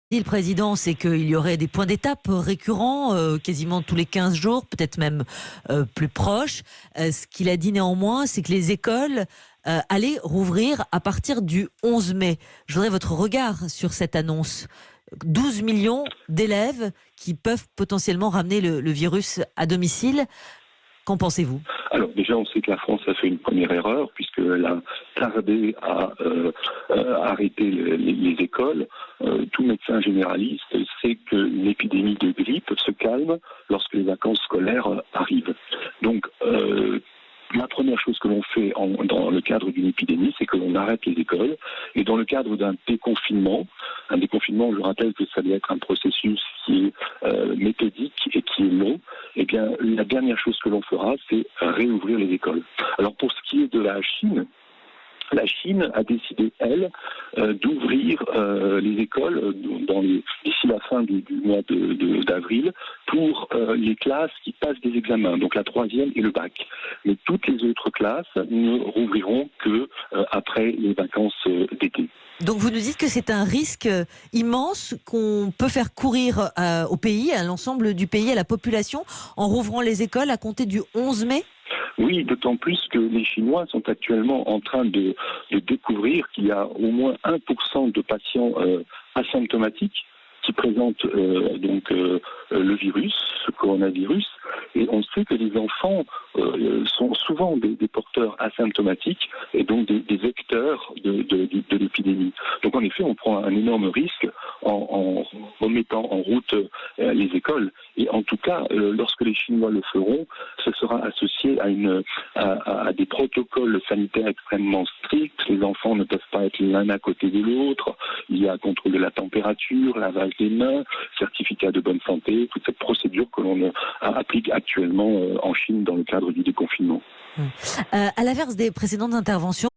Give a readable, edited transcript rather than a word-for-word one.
Dit le président, c'est qu'il y aurait des points d'étape récurrents, quasiment tous les 15 jours, peut-être même plus proches. Ce qu'il a dit néanmoins, c'est que les écoles allaient rouvrir à partir du 11 mai. Je voudrais votre regard sur cette annonce. 12 millions d'élèves qui peuvent potentiellement ramener le virus à domicile. Qu'en pensez-vous ? Alors déjà, on sait que la France a fait une première erreur puisqu'elle a tardé à arrêter les écoles. Tout médecin généraliste sait que l'épidémie de grippe se calme lorsque les vacances scolaires arrivent. Donc, la première chose que l'on fait dans le cadre d'une épidémie, c'est que l'on arrête les écoles. Et dans le cadre d'un déconfinement, je rappelle que ça doit être un processus qui est méthodique et qui est long, eh bien, la dernière chose que l'on fera, c'est réouvrir les écoles. Alors pour ce qui est de la Chine a décidé, elle, d'ouvrir les écoles d'ici la fin du mois d'avril pour les classes qui passent des examens, donc la troisième et le bac. Mais toutes les autres classes ne rouvriront que après les vacances d'été. Donc vous nous dites que c'est un risque immense qu'on peut faire courir au pays, à l'ensemble du pays, à la population, en rouvrant les écoles à compter du 11 mai ? Oui, d'autant plus que les Chinois sont actuellement en train de découvrir qu'il y a au moins 1% de patients asymptomatiques qui présentent le virus, ce coronavirus, et on sait que les enfants sont souvent des porteurs asymptomatiques et donc des vecteurs de l'épidémie. Donc en effet, on prend un énorme risque en remettant en route les écoles. Et en tout cas, lorsque les Chinois le feront, ce sera associé à des protocoles sanitaires extrêmement stricts. Les enfants ne peuvent pas être l'un à côté de l'autre. Il y a contrôle de la température, lavage des mains, certificat de bonne santé, toute cette procédure que l'on applique actuellement en Chine dans le cadre du déconfinement. À l'inverse des précédentes interventions,